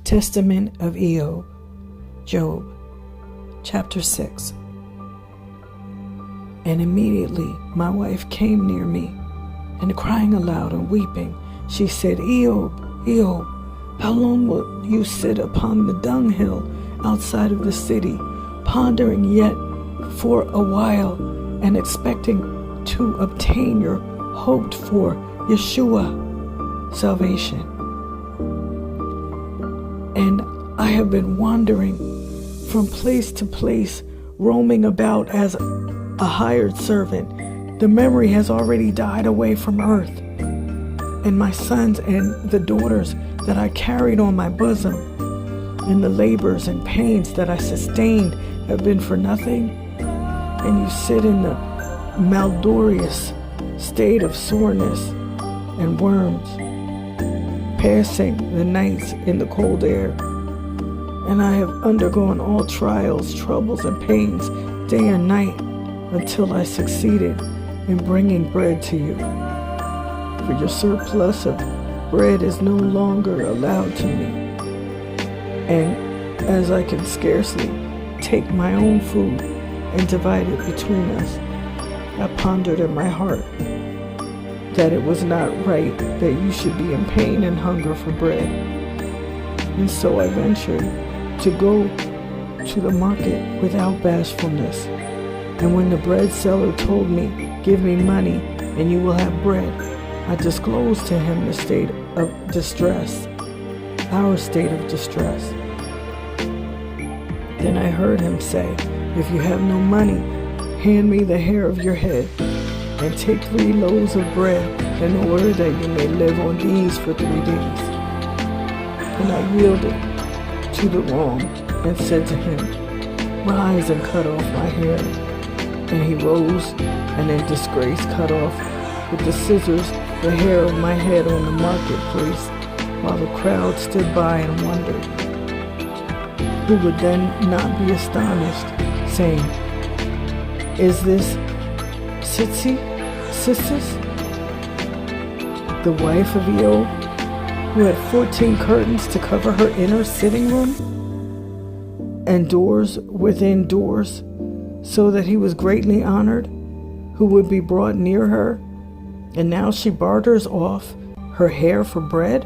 Testament of Iyob, Job, chapter 6. And immediately my wife came near me, and crying aloud and weeping, she said, Iyob, Iyob, how long will you sit upon the dunghill outside of the city, pondering yet for a while, and expecting to obtain your hoped for Yeshua salvation? And I have been wandering from place to place, roaming about as a hired servant. The memory has already died away from earth, and my sons and the daughters that I carried on my bosom, and the labors and pains that I sustained have been for nothing. And you sit in the malodorous state of soreness and worms, passing the nights in the cold air. And I have undergone all trials, troubles, and pains day and night until I succeeded in bringing bread to you. For your surplus of bread is no longer allowed to me. And as I can scarcely take my own food and divide it between us, I pondered in my heart that it was not right that you should be in pain and hunger for bread. And so I ventured to go to the market without bashfulness. And when the bread seller told me, give me money and you will have bread, I disclosed to him the state of distress, our state of distress. Then I heard him say, if you have no money, hand me the hair of your head, and take 3 loaves of bread in order that you may live on these for 3 days. And I yielded to the wrong and said to him, rise and cut off my hair. And he rose and in disgrace cut off with the scissors the hair of my head on the marketplace, while the crowd stood by and wondered. Who would then not be astonished, saying, is this Sisters, the wife of Iyob, who had 14 curtains to cover her inner sitting room, and doors within doors, so that he was greatly honored, who would be brought near her, and now she barters off her hair for bread?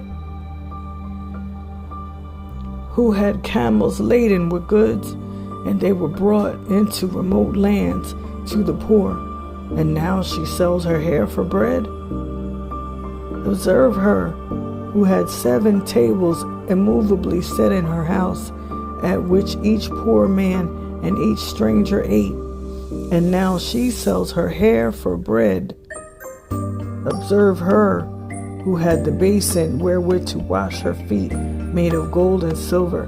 Who had camels laden with goods, and they were brought into remote lands to the poor, and now she sells her hair for bread? Observe her, who had 7 tables immovably set in her house, at which each poor man and each stranger ate, and now she sells her hair for bread. Observe her, who had the basin wherewith to wash her feet made of gold and silver,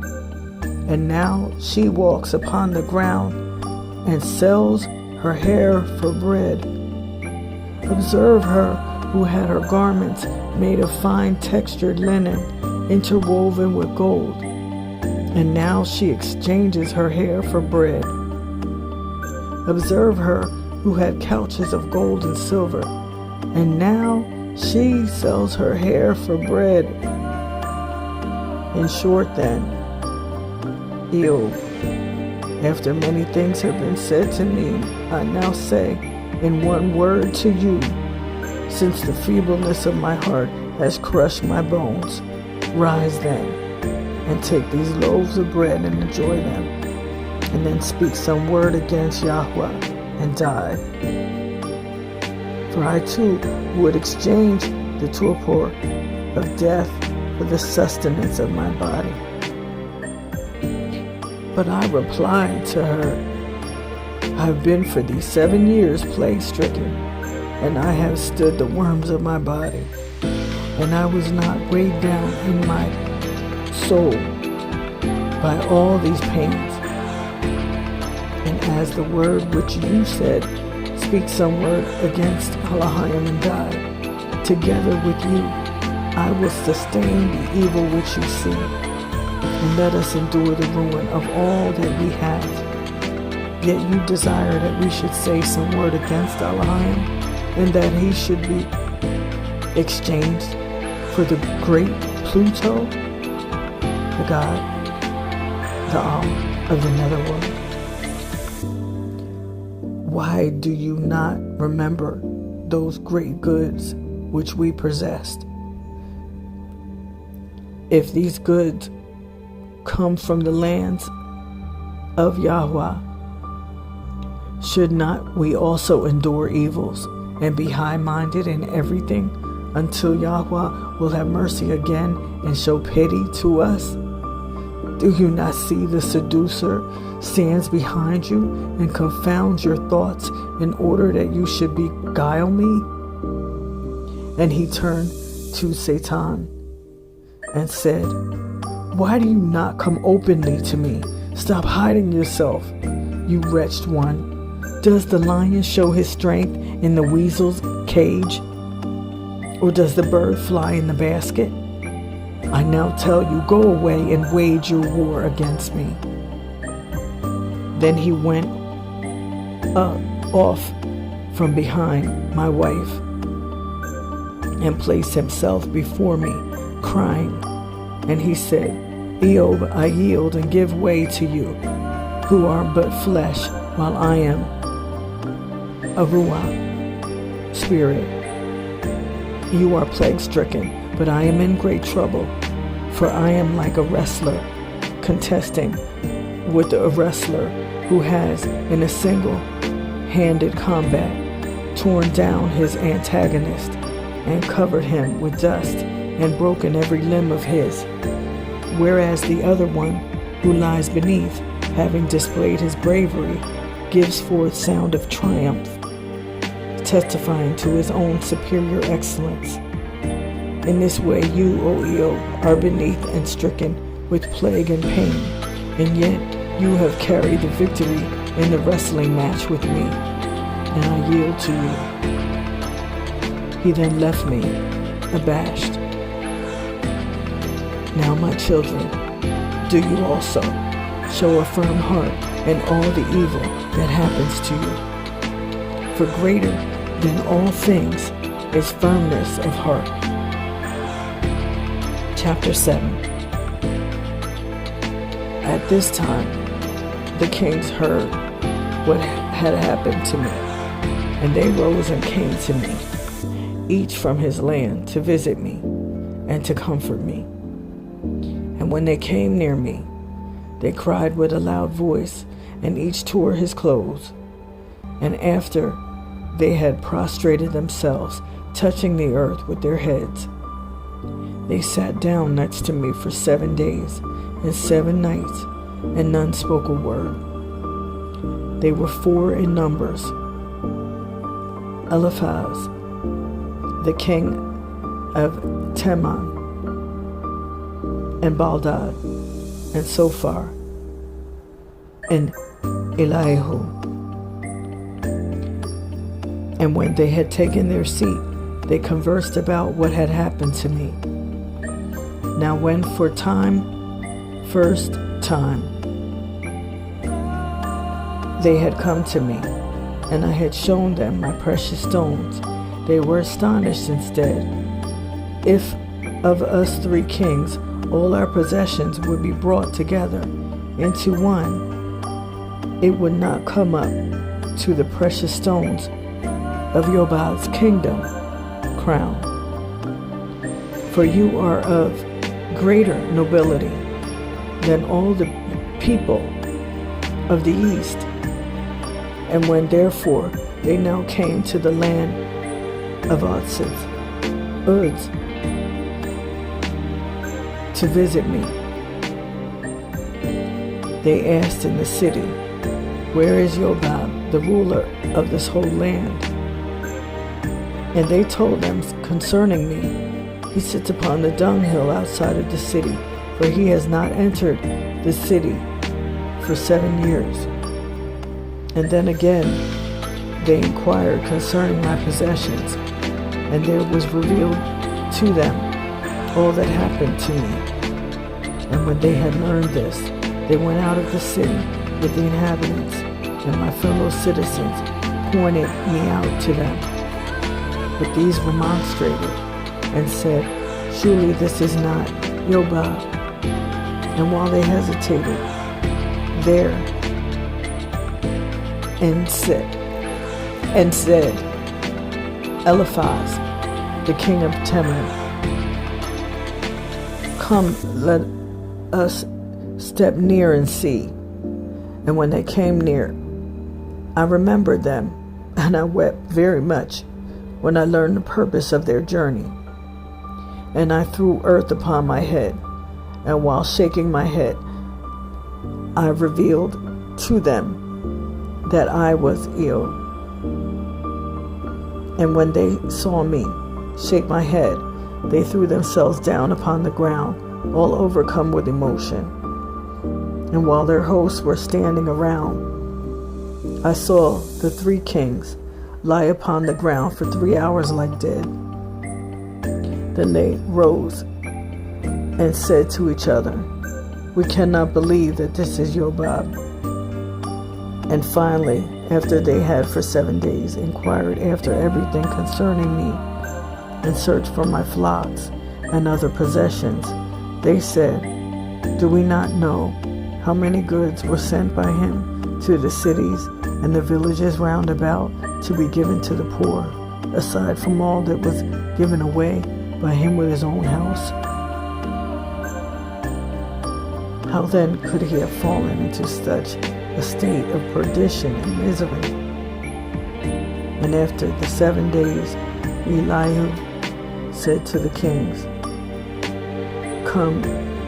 and now she walks upon the ground and sells her hair for bread. Observe her, who had her garments made of fine textured linen, interwoven with gold, and now she exchanges her hair for bread. Observe her, who had couches of gold and silver, and now she sells her hair for bread. In short then, Iyob, after many things have been said to me, I now say in one word to you, since the feebleness of my heart has crushed my bones, rise then, and take these loaves of bread and enjoy them, and then speak some word against Yahudah and die. For I too would exchange the torpor of death for the sustenance of my body. But I replied to her, I have been for these 7 years plague-stricken, and I have stood the worms of my body, and I was not weighed down in my soul by all these pains. And as the word which you said, speak some word against Elohim and die, together with you I will sustain the evil which you see, and let us endure the ruin of all that we have. Yet you desire that we should say some word against Elohim, and that he should be exchanged for the great Pluto? the God, of the netherworld. Why do you not remember those great goods which we possessed? If these goods come from the lands of Yahudah, should not we also endure evils and be high-minded in everything until Yahudah will have mercy again and show pity to us? Do you not see the seducer stands behind you and confounds your thoughts in order that you should beguile me? And he turned to Satan and said, why do you not come openly to me? Stop hiding yourself, you wretched one. Does the lion show his strength in the weasel's cage? Or does the bird fly in the basket? I now tell you, go away and wage your war against me. Then he went off from behind my wife and placed himself before me, crying. And he said, Iyob, I yield and give way to you, who are but flesh, while I am a Ruach, spirit. You are plague-stricken, but I am in great trouble, for I am like a wrestler, contesting with a wrestler who has, in a single-handed combat, torn down his antagonist and covered him with dust and broken every limb of his, whereas the other one, who lies beneath, having displayed his bravery, gives forth sound of triumph, testifying to his own superior excellence. In this way you, O Iyob, are beneath and stricken with plague and pain, and yet you have carried the victory in the wrestling match with me, and I yield to you. He then left me, abashed. Now, my children, do you also show a firm heart in all the evil that happens to you. For greater than all things is firmness of heart. Chapter 7. At this time, the kings heard what had happened to me, and they rose and came to me, each from his land, to visit me and to comfort me. And when they came near me, they cried with a loud voice, and each tore his clothes. And after they had prostrated themselves, touching the earth with their heads, they sat down next to me for 7 days and 7 nights, and none spoke a word. They were 4 in numbers: Eliphaz, the king of Teman, and Baldad, and Sophar, and Elihu. And when they had taken their seat, they conversed about what had happened to me. Now when for first time, they had come to me, and I had shown them my precious stones, they were astonished instead. If of us 3 kings, all our possessions would be brought together into one, it would not come up to the precious stones of Yobab's kingdom crown. For you are of greater nobility than all the people of the east. And when therefore they now came to the land of Uds to visit me, they asked in the city, where is Yobab, the ruler of this whole land? And they told them concerning me, he sits upon the dunghill outside of the city, for he has not entered the city for 7 years. And then again they inquired concerning my possessions, and there was revealed to them all that happened to me. And when they had learned this, they went out of the city with the inhabitants, and my fellow citizens pointed me out to them. But these remonstrated and said, surely this is not Yobab, And while they hesitated there and said, Eliphaz, the king of Teman, come, let us step near and see. And when they came near, I remembered them, and I wept very much when I learned the purpose of their journey. And I threw earth upon my head, and while shaking my head, I revealed to them that I was Iyob. And when they saw me shake my head, they threw themselves down upon the ground, all overcome with emotion. And while their hosts were standing around, I saw the 3 kings lie upon the ground for 3 hours like dead. Then they rose and said to each other, we cannot believe that this is Yobab. And finally, after they had for 7 days inquired after everything concerning me, and searched for my flocks and other possessions, they said, do we not know how many goods were sent by him to the cities and the villages round about to be given to the poor, aside from all that was given away by him with his own house? How then could he have fallen into such a state of perdition and misery? And after the 7 days, Elihu said to the kings, come,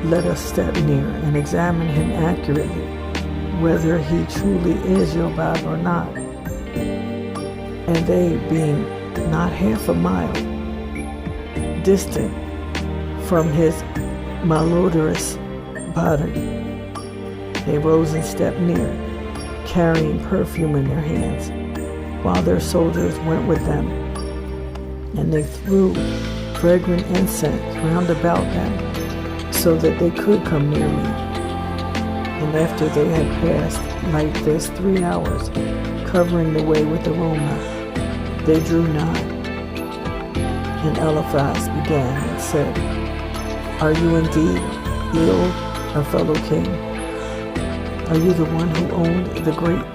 let us step near and examine him accurately, whether he truly is Yobab or not. And they, being not half a mile distant from his malodorous body, they rose and stepped near, carrying perfume in their hands, while their soldiers went with them. And they threw fragrant incense round about them, so that they could come near me. And after they had passed like this 3 hours, covering the way with aroma, they drew nigh. And Eliphaz began and said, are you indeed Iyob, our fellow king? Are you the one who owned the great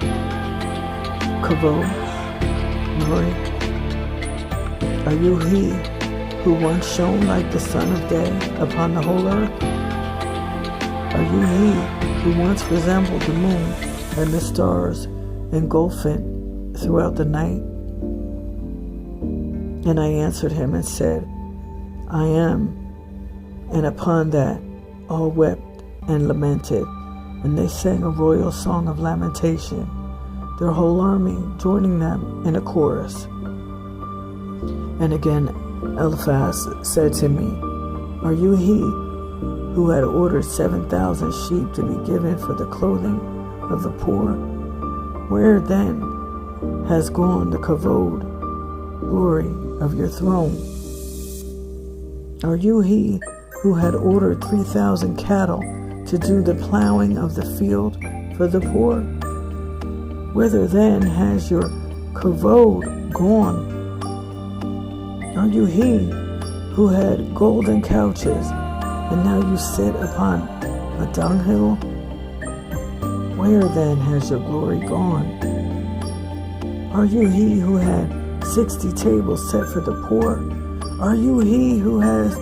kavod, glory? Are you he who once shone like the sun of day upon the whole earth? Are you he who once resembled the moon and the stars engulfing throughout the night? And I answered him and said, I am. And upon that all wept and lamented, and they sang a royal song of lamentation, their whole army joining them in a chorus. And again Eliphaz said to me, are you he who had ordered 7,000 sheep to be given for the clothing of the poor? Where then has gone the kavod, glory of your throne? Are you he who had ordered 3,000 cattle to do the plowing of the field for the poor? Whither then has your kavod gone? Are you he who had golden couches, and now you sit upon a dunghill? Where then has your glory gone? Are you he who had 60 tables set for the poor? Are you he who has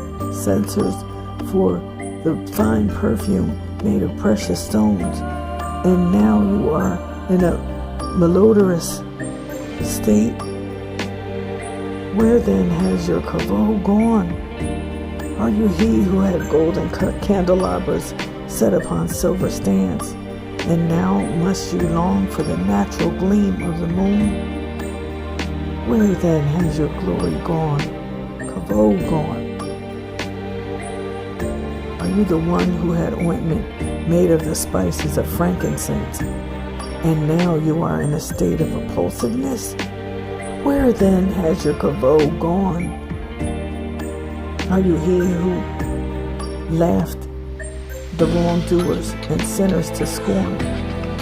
censers for the fine perfume made of precious stones? And now you are in a malodorous state? Where then has your kavod gone? Are you he who had golden candelabras set upon silver stands? And now must you long for the natural gleam of the moon? Where then has your glory gone, kavod gone? Are you the one who had ointment made of the spices of frankincense? And now you are in a state of repulsiveness? Where then has your kavod gone? Are you he who laughed the wrongdoers and sinners to scorn,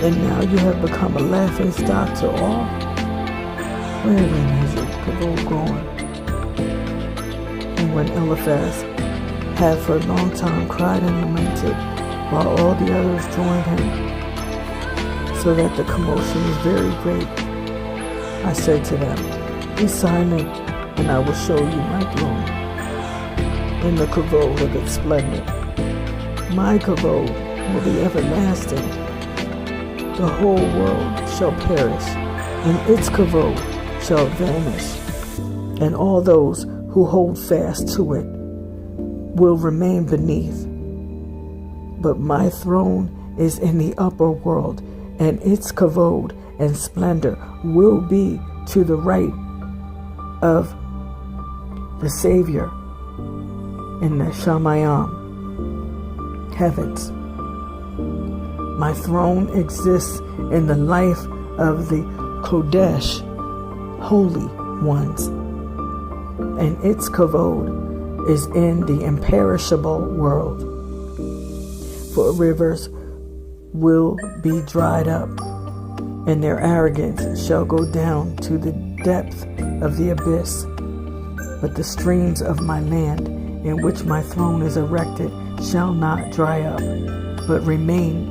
and now you have become a laughing stock to all? Where then has your kavod gone? And when Eliphaz had for a long time cried and lamented, while all the others joined him, so that the commotion was very great. I said to them, "Be silent, and I will show you my throne, in the kavod of its splendor. My kavod will be everlasting. The whole world shall perish, and its kavod shall vanish, and all those who hold fast to it will remain beneath. But my throne is in the upper world, and its kavod and splendor will be to the right of the Savior in the Shamayim, heavens. My throne exists in the life of the Kodesh, holy ones, and its kavod is in the imperishable world. For rivers will be dried up, and their arrogance shall go down to the depth of the abyss. But the streams of my land, in which my throne is erected, shall not dry up, but remain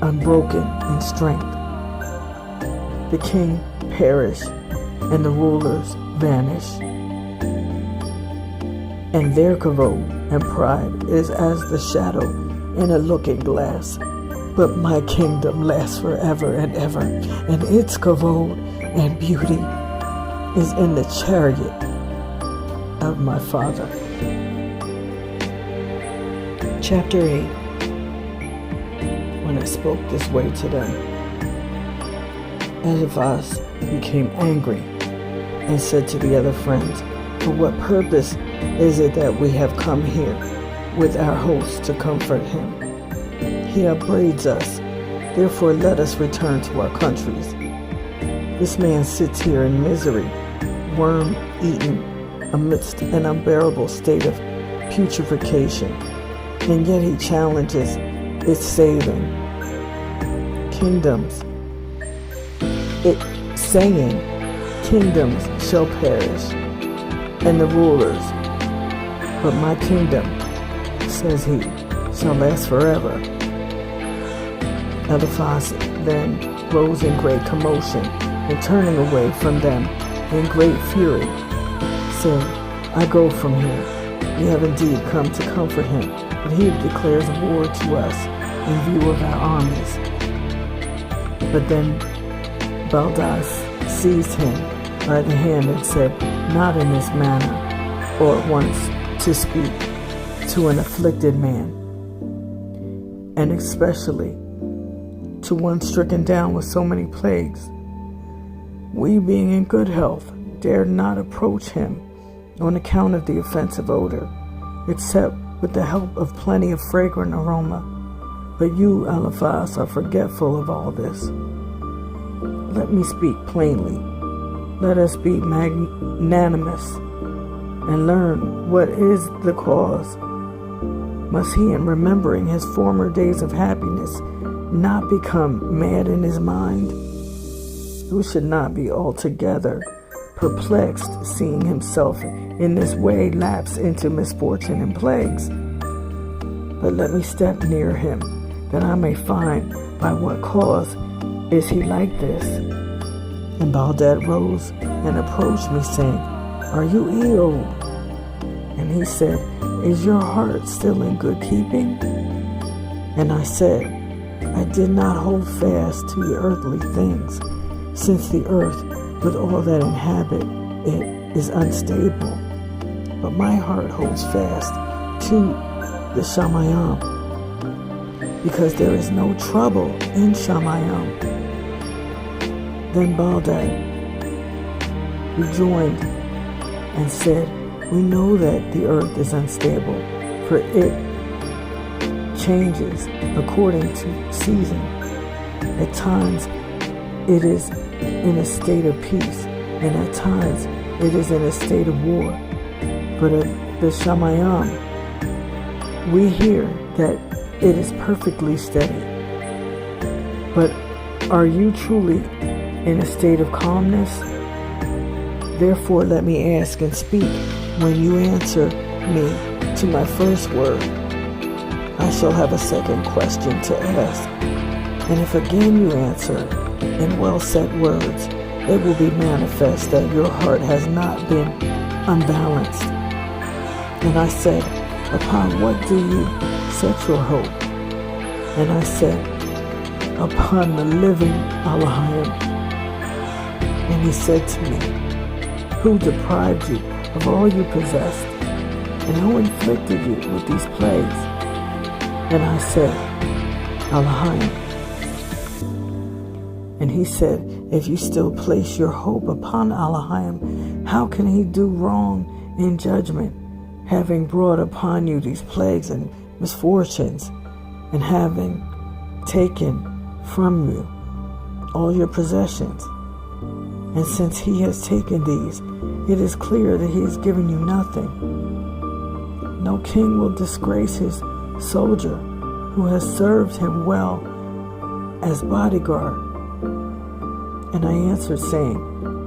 unbroken in strength. The king perish, and the rulers vanish, and their kavod and pride is as the shadow in a looking glass. But my kingdom lasts forever and ever, and its kavod and beauty is in the chariot of my Father." Chapter 8. When I spoke this way to them, Eliphaz became angry and said to the other friends, "For what purpose is it that we have come here with our host to comfort him? He upbraids us, therefore let us return to our countries. This man sits here in misery, worm-eaten, amidst an unbearable state of putrefaction, and yet he challenges its saving. Kingdoms shall perish, and the rulers, but my kingdom, says he, shall last forever." Eliphaz then rose in great commotion, and turning away from them in great fury, said, "I go from here. We have indeed come to comfort him, but he declares war to us in view of our armies." But then Baldad seized him by the hand and said, "Not in this manner, or at once to speak to an afflicted man, and especially to one stricken down with so many plagues. We, being in good health, dared not approach him on account of the offensive odor, except with the help of plenty of fragrant aroma. But you, Eliphaz, are forgetful of all this. Let me speak plainly. Let us be magnanimous and learn what is the cause. Must he, in remembering his former days of happiness, not become mad in his mind? Who should not be altogether perplexed, seeing himself in this way lapse into misfortune and plagues? But let me step near him, that I may find by what cause is he like this." And Baldad rose and approached me, saying, "Are you Iyob?" And he said, "Is your heart still in good keeping?" And I said, "I did not hold fast to the earthly things, since the earth with all that inhabit it is unstable. But my heart holds fast to the Shamayim, because there is no trouble in Shamayim." Then Baldad rejoined and said, "We know that the earth is unstable, for it changes according to season. At times it is in a state of peace, and at times it is in a state of war. But at the Shamayim, we hear that it is perfectly steady. But are you truly in a state of calmness? Therefore let me ask and speak when you answer me to my first word. I shall have a second question to ask. And if again you answer in well-said words, it will be manifest that your heart has not been unbalanced. And I said, upon what do you set your hope? And I said, upon the living Elohim. And he said to me, who deprived you of all you possessed? And who inflicted you with these plagues? And I said, Elohim. And he said, if you still place your hope upon Elohim, how can he do wrong in judgment, having brought upon you these plagues and misfortunes, and having taken from you all your possessions? And since he has taken these, it is clear that he has given you nothing. No king will disgrace his soldier who has served him well as bodyguard. And I answered, saying,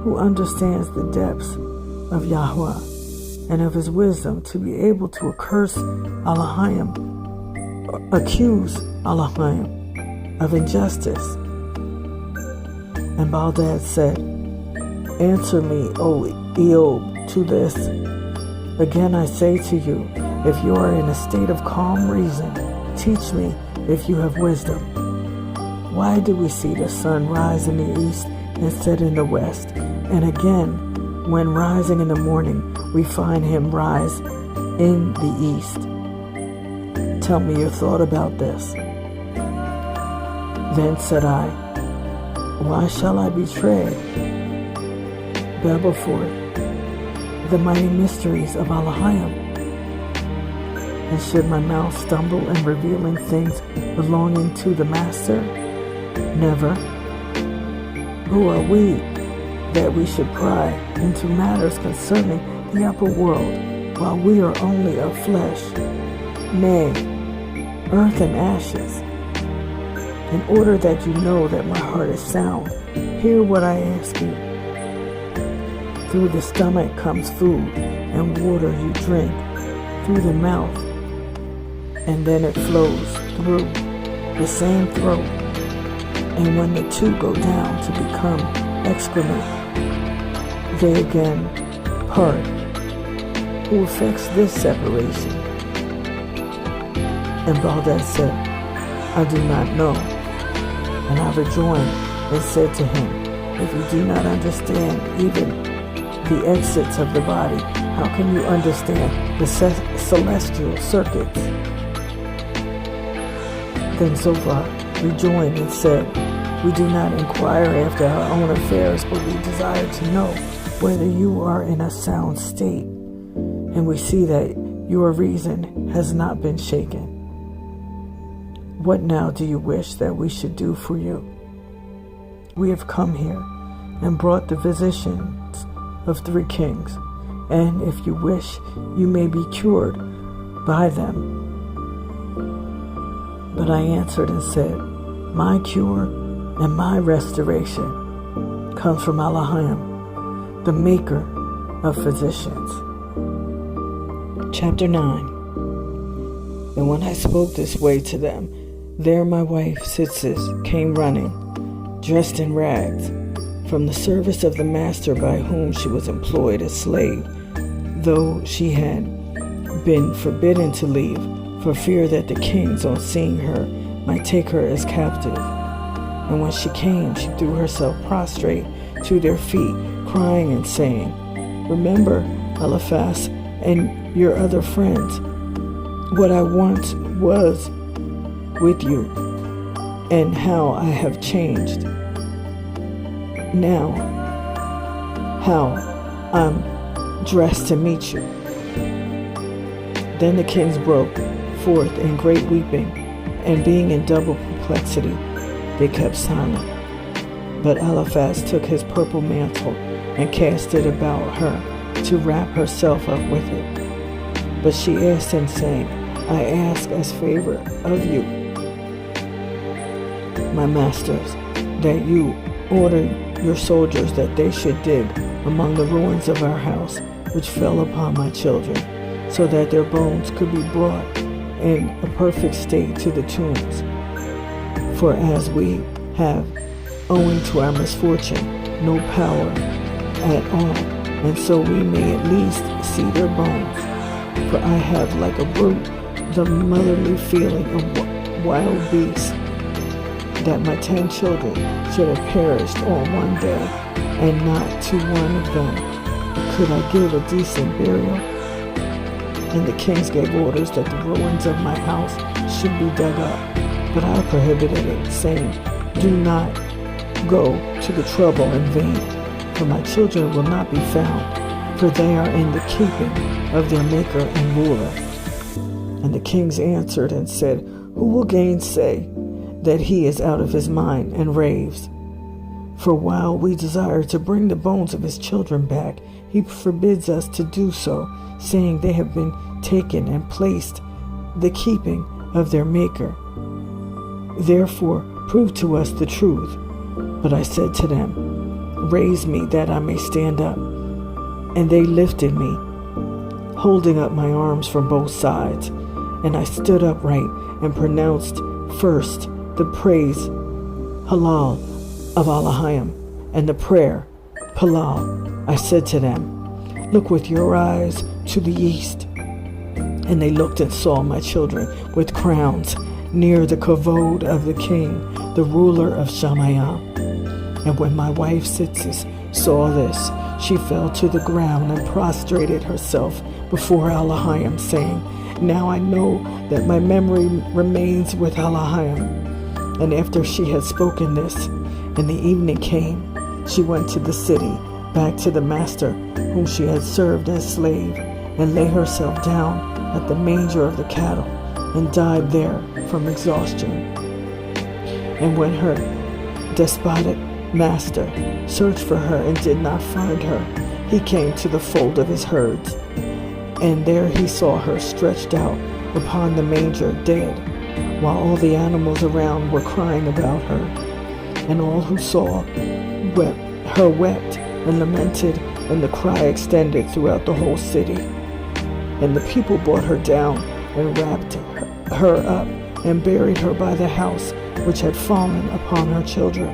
who understands the depths of Yahudah and of his wisdom to be able to accuse Elohim of injustice? And Baldad said, answer me, O Iyob, to this. Again I say to you, if you are in a state of calm reason, teach me if you have wisdom. Why do we see the sun rise in the east and set in the west? And again, when rising in the morning, we find him rise in the east. Tell me your thought about this. Then said I, why shall I betray Babelford the mighty mysteries of Elohim? And should my mouth stumble in revealing things belonging to the Master? Never. Who are we that we should pry into matters concerning the upper world, while we are only of flesh, nay, earth and ashes? In order that you know that my heart is sound, hear what I ask you. Through the stomach comes food, and water you drink through the mouth, and then it flows through the same throat. And when the two go down to become excrement, they again part. Who effects this separation? And Baldad said, I do not know. And I rejoined and said to him, if you do not understand even the exits of the body, how can you understand the celestial circuits? Then Zophar rejoined and said, we do not inquire after our own affairs, but we desire to know whether you are in a sound state. And we see that your reason has not been shaken. What now do you wish that we should do for you? We have come here and brought the physicians of 3 kings, and if you wish, you may be cured by them. But I answered and said, my cure and my restoration comes from Elohim, the maker of physicians. Chapter 9. And when I spoke this way to them, there my wife Sitzis came running, dressed in rags, from the service of the master by whom she was employed as slave, though she had been forbidden to leave, for fear that the kings, on seeing her, might take her as captive. And when she came, she threw herself prostrate to their feet, crying and saying, remember, Eliphaz, and your other friends, what I once was with you, and how I have changed. Now, how I'm dressed to meet you. Then the kings broke forth in great weeping, and being in double perplexity, they kept silent. But Eliphaz took his purple mantle and cast it about her to wrap herself up with it. But she asked him, saying, I ask as favor of you, my masters, that you order your soldiers that they should dig among the ruins of our house, which fell upon my children, so that their bones could be brought in a perfect state to the tombs. For as we have, owing to our misfortune, no power at all, and so we may at least see their bones. For I have, like a brute, the motherly feeling of wild beasts, that my 10 children should have perished all one day, and not to one of them could I give a decent burial. And the kings gave orders that the ruins of my house should be dug up, but I prohibited it, saying, do not go to the trouble in vain, for my children will not be found, for they are in the keeping of their Maker and Ruler. And the kings answered and said, who will gainsay that he is out of his mind and raves? For while we desire to bring the bones of his children back, he forbids us to do so, saying they have been taken and placed the keeping of their Maker. Therefore, prove to us the truth. But I said to them, raise me that I may stand up. And they lifted me, holding up my arms from both sides. And I stood upright and pronounced first the praise, Halal, of Elohim, and the prayer, Palal. I said to them, look with your eyes to the east. And they looked and saw my children with crowns near the kavod of the king, the ruler of Shamayam. And when my wife Sitzis saw this, she fell to the ground and prostrated herself before Elohim, saying, now I know that my memory remains with Elohim. And after she had spoken this, and the evening came, she went to the city, back to the master whom she had served as slave, and lay herself down at the manger of the cattle, and died there from exhaustion. And when her despotic master searched for her and did not find her, he came to the fold of his herds, and there he saw her stretched out upon the manger dead, while all the animals around were crying about her. And all who saw wept and lamented, and the cry extended throughout the whole city. And the people brought her down and wrapped her up and buried her by the house which had fallen upon her children.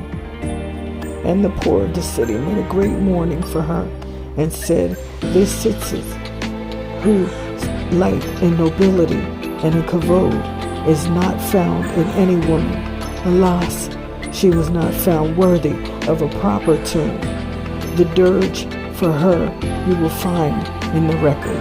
And the poor of the city made a great mourning for her, and said, this Sitzis, whose light and nobility and in kavod is not found in any woman. Alas, she was not found worthy of a proper tomb. The dirge for her you will find in the record.